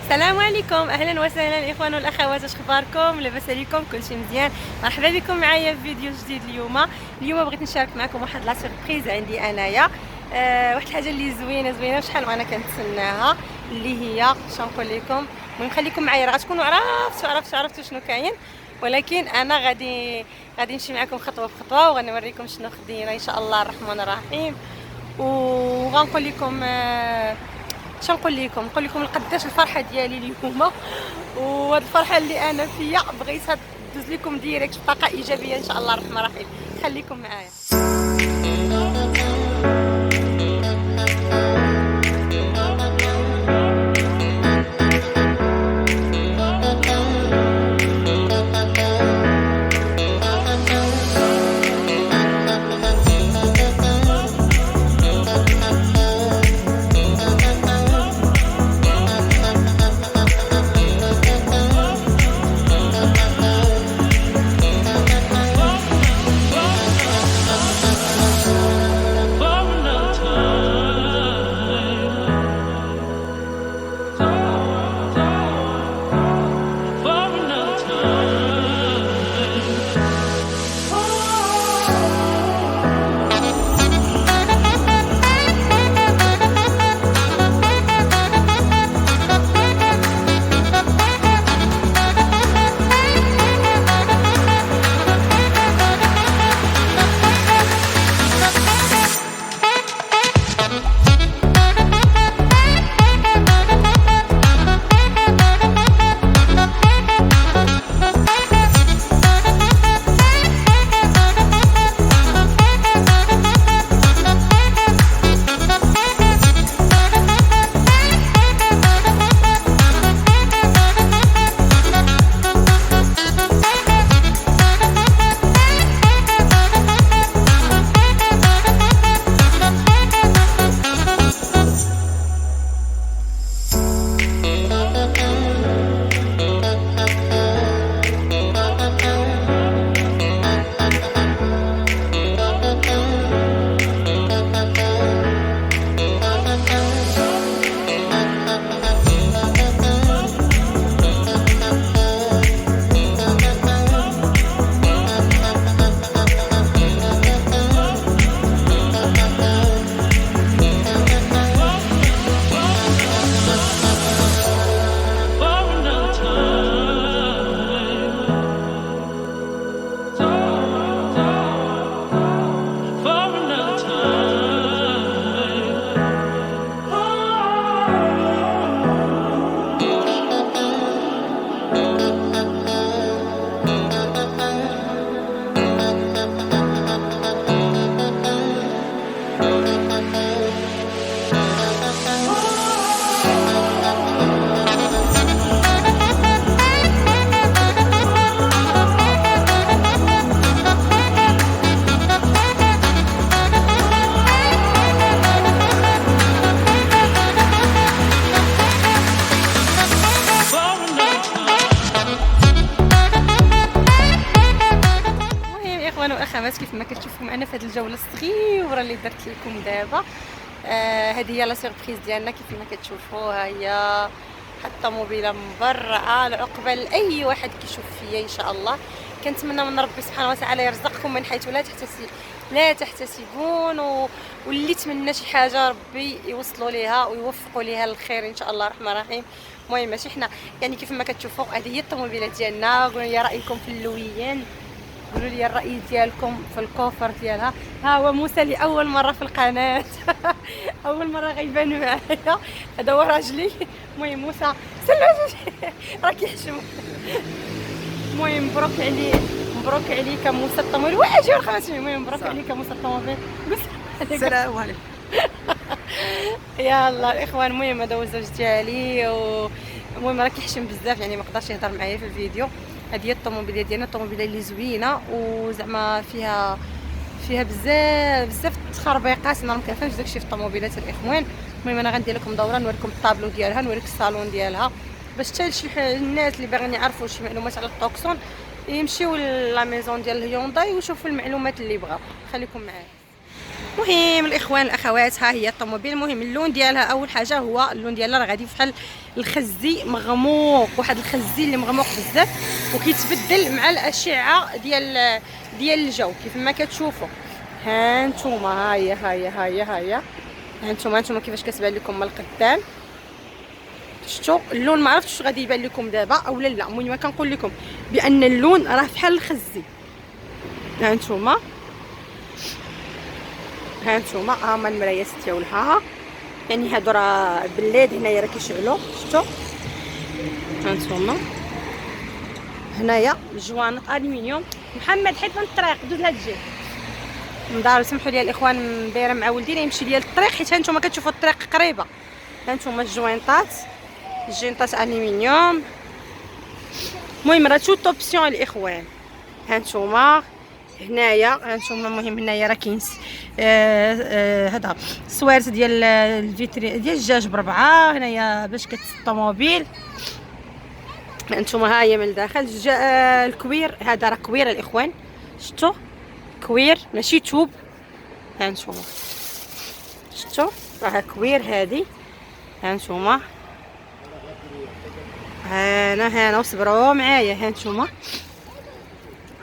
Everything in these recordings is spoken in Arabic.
السلام عليكم، اهلا وسهلا الاخوان والاخوات، اش اخباركم؟ لاباس عليكم؟ كلشي مزيان؟ مرحبا بكم معايا في فيديو جديد. اليوم بغيت نشارك معكم واحد لا سوربريز عندي انايا. واحد الحاجه اللي زوينه وشحال وانا كنتسناها، اللي هي شنقول لكم. المهم خليكم معايا، راه غتكونوا عرفتوا شنو كاين، ولكن انا غادي نمشي معكم خطوه بخطوه وغنوريكم شنو خدينا ان شاء الله الرحمن الرحيم. وغنقول لكم نقول لكم قداش الفرحه ديالي اليوم، وهاد الفرحه اللي انا فيها بغيتها دوز لكم ديريكت بطاقه ايجابيه ان شاء الله الرحمن الرحيم. خليكم معايا. واخوات، كيف ما كتشوفوا معنا في هذه الجوله الصغيره اللي درت لكم دابا، هذه هي لا سيربريز ديالنا. كيف ما كتشوفوا ها هي حتى موبيله مبرعه لعقبال اي واحد كيشوف فيا ان شاء الله. كنتمنى من ربي سبحانه وتعالى يرزقكم من حيث لا تحتسبون، واللي تمنى شي حاجه ربي يوصلوا ليها ويوفقوا ليها الخير ان شاء الله الرحمن الرحيم. المهم ماشي حنا يعني كيف ما كتشوفوا هذه هي الطوموبيله ديالنا. قولوا لي رايكم في اللويين، قولوا لي الراي ديالكم في الكوفر ديالها. ها هو موسى لاول مره في القناه اول مره غيبان معايا، هذا هو راجلي. المهم موسى سلام راه كيحشم. المهم مبروك عليك موسى الطوموبيل. واجي الخمس. المهم مبروك عليك موسى الطوموبيل. السلام عليكم. يلا الاخوان، المهم هذا هو الزوج ديالي، المهم راه كيحشم بزاف يعني ما قدرش يهضر معايا في الفيديو. هذه هي الطوموبيله ديالنا، الطوموبيله اللي زوينه وزعما فيها بزاف التخربيقات. انا ما كنفهمش داكشي في الطوموبيلات الاخوان. المهم انا غندير لكم دوره نوريكم الطابلو ديالها، نوريك الصالون ديالها، باش حتى شي الناس اللي باغيين يعرفوا شي معلومات على الطوكسون يمشيو لا ميزون ديال هيونداي ويشوفوا المعلومات اللي بغاو. خليكم معايا. مهم الاخوان الاخوات، ها هي الطوموبيل. المهم اللون ديالها اول حاجه هو اللون ديالها راه غادي بحال الخزي مغموق، واحد الخزي اللي مغموق بزاف وكيتبدل مع الاشعه ديال الجو كيف ما كتشوفوا. ها نتوما ها هي كيفاش كتبان لكم من القدام. شفتوا اللون؟ ما عرفتش غادي يبان لكم دابا او لا. المهم كنقول لكم بان اللون راه بحال الخزي. ها نتوما ها هما المرايات ديالها، يعني هادو راه بالليد هنايا راه كيشعلوا. شفتوا؟ ها نتوما هنايا الجوانط الومنيوم. محمد حيد من الطريق، دوز لهاد الجهه. مدار سمحوا لي الاخوان، دايره مع ولدي يمشي ديال الطريق حيت هانتوما كتشوفوا الطريق قريبه. هانتوما الجوينطات الومنيوم. المهم راه توت اوبسيون الاخوان. هانتوما هنايا المهم هنايا راه كاين هذا السوارت ديال الفيتري ديال الدجاج بربعه هنايا باش الطوموبيل. هانتوما ها هي من الداخل الكوير. هذا راه كوير الاخوان، شفتوا؟ كوير ماشي توب. هانتوما شفتوا راه كوير هادي. هانتوما هانا وصبروا معايا.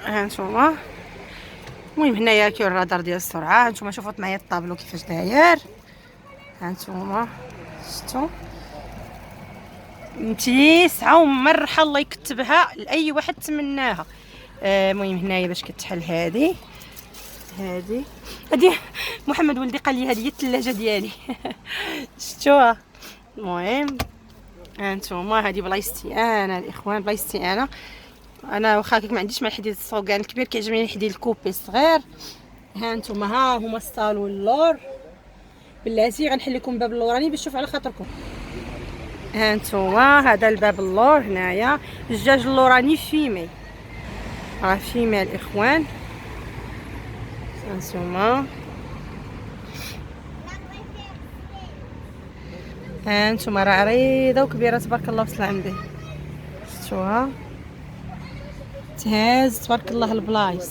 هانتوما المهم هنايا كاين الرادار ديال السرعه. هانتوما شوفوا معايا الطابلو كيفاش داير. هانتوما شفتوا متيسعه ومرحه، الله يكتبها لاي واحد تمناها. المهم هنايا باش كتحل هذه محمد ولدي قال لي هذه هي الثلاجه ديالي. شفتوها؟ المهم هانتوما هذه بلايصتي انا الاخوان، بلايصتي انا واخا ما عنديش مع الحديد الصوغان الكبير، كيعجبني الحديد الكوبي الصغير. هانتوما ها هما الصالون اللور. بلاتي غنحل لكم الباب اللوراني باش تشوفوا على خاطركم. هانتوما هذا الباب اللور هنايا. الدجاج اللوراني فيمي، راه فيمي الاخوان. هانتوما راه عريضه وكبيره تبارك الله وصل عندي. شفتوها؟ تهاز تبارك الله البلايص.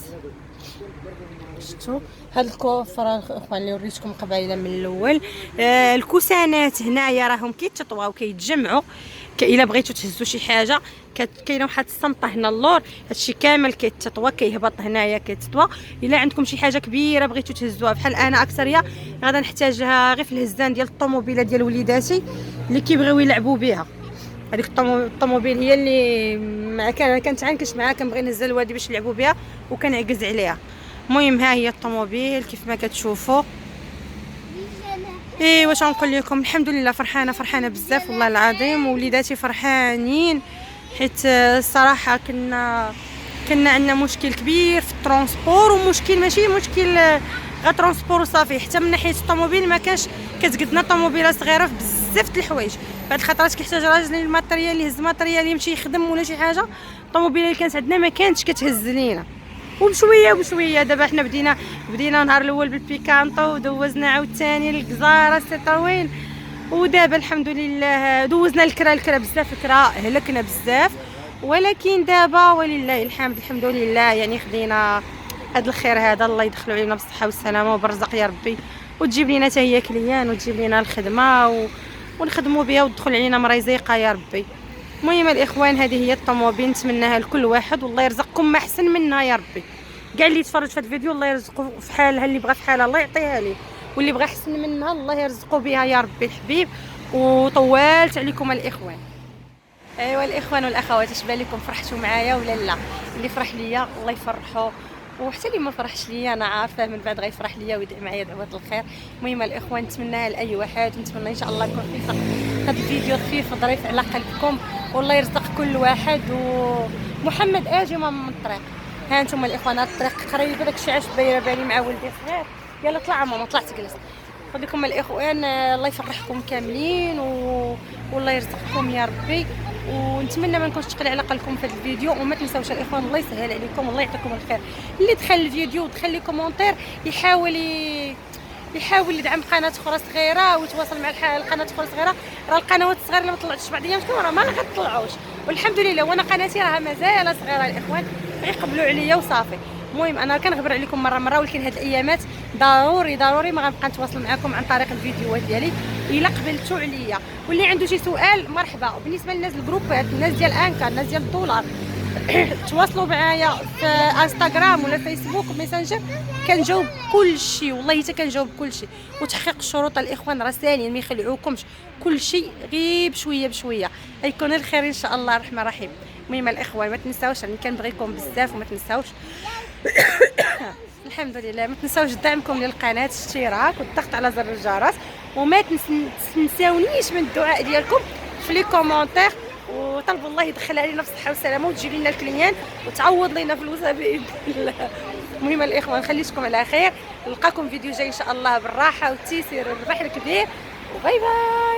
شفتوا هاد الكوفر اخوان اللي وريتكم قبيله من الاول. الكوسانات هنايا راهم كيتطواو وكيتجمعوا. الا بغيتو تهزوا شي حاجه كاينه واحد الصنطه هنا اللور، هادشي كامل كيتطوى كيهبط هنايا كيتطوى. الا عندكم شي حاجه كبيره بغيتو تهزوها بحال انا اكثريه غادا نحتاجها غير في الهزان ديال الطوموبيله ديال وليداتي اللي كيبغيو يلعبوا بها. هذيك الطوموبيل هي اللي ما كنتعانكش معاها، كنبغي نهزها لوالدي باش يلعبوا بها وكنعكز عليها. المهم ها هي الطوموبيل كيف ما كتشوفوا. واش غنقول لكم، الحمد لله فرحانه بزاف والله العظيم، ووليداتي فرحانين حيت الصراحه كنا عندنا مشكل كبير في الترونسبور، ومشكل ماشي مشكل غير ترونسبور وصافي، حتى من ناحيه الطوموبيل ما كانش كتقدنا طوموبيله صغيره في بزاف د الحوايج. بعض الخطرات كيحتاج راجل الماتريال اللي يهز ماتريال يمشي يخدم ولا شي حاجه، الطوموبيله اللي كانت عندنا ما كانتش كتهز لينا. وبشويه دابا حنا بدينا نهار الاول بالبيكانطو، ودوزنا عاوتاني الكزاره السيتروين، ودابا الحمد لله دوزنا الكرا بزاف. الكرا هلكنا بزاف، ولكن دابا ولله الحمد الحمد لله يعني خدينا هذا الخير هذا. الله يدخلوا علينا بالصحه والسلامه وبالرزق يا ربي، وتجيب لينا حتى هي كليان وتجيب لينا الخدمه ونخدموا بها وتدخل علينا مريزيقه يا ربي. المهم الاخوان هذه هي الطوموبيل، نتمناها لكل واحد والله يرزقكم ما احسن منها يا ربي. كاع اللي يتفرج في هذا الفيديو الله يرزقه في حالها، اللي بغى في حالها الله يعطيها ليه، واللي بغى احسن منها الله يرزقه بها يا ربي الحبيب. وطولت عليكم الاخوان. ايوا الاخوان والاخوات، اش بان لكم؟ فرحتوا معايا ولا لا؟ اللي فرح ليا الله يفرحه، وحتى اللي ما فرحش ليا انا عارفه من بعد غيفرح ليا ويدعي معايا دعوات الخير. المهم الاخوان نتمناها لاي واحد، ونتمنى ان شاء الله نكون خفيفه هذا الفيديو خفيف وظريف على قلبكم، والله يرزق كل واحد. ومحمد اجي من الطريق. ها انتم الاخوان الطريق قريبه، داكشي علاش بايره بالي مع ولدي صغير. يلا طلع ماما، طلع تجلس. خذيكم الاخوان، الله يفرحكم كاملين والله يرزقكم يا ربي، ونتمنى ما نكونش ثقيل على قلبكم في هذا الفيديو. وما تنساوش الاخوان الله يسهل عليكم، الله يعطيكم الخير. اللي دخل الفيديو ودخل لي كومونتير يحاول يدعم قناه اخرى صغيره ويتواصل مع القناه اخرى صغيره. راه القنوات الصغيره اللي ما طلعتش بعض ايام راه ما غتطلعوش، والحمد لله. وانا قناتي راها مازال صغيره الاخوان، غيقبلوا عليا وصافي. المهم انا كنغبر عليكم مره ولكن هاد الايامات ضروري ما غنبقى نتواصل معكم عن طريق الفيديوهات ديالي الا قبلتوا عليا. واللي عنده شي سؤال مرحبا. وبالنسبه للناس الجروبات، الناس ديال انكا، الناس ديال الدولار تواصلوا معايا في انستغرام ولا فيسبوك ميسنجر، كنجاوب كل شيء والله حتى كنجاوب كل شيء. وتحقيق الشروط الاخوان راه سالين، ما يخلعوكمش، كل شيء غير بشويه غيكون الخير ان شاء الله الرحمن الرحيم. المهم الاخوان ما تنساوش راني كنبغيكم بزاف، وما تنساوش الحمد لله ما تنساوش دعمكم للقناه، الاشتراك والضغط على زر الجرس، وما تنساونيش من الدعاء ديالكم في لي كومونتير، وطلبوا الله يدخل علينا بصحه وسلامه وتجيب لنا الكليان وتعوض لنا فلوسها باذن الله. المهم الاخوان نخليكم على خير، نلقاكم فيديو جاي ان شاء الله بالراحه والتيسير والربح الكبير، وباي باي.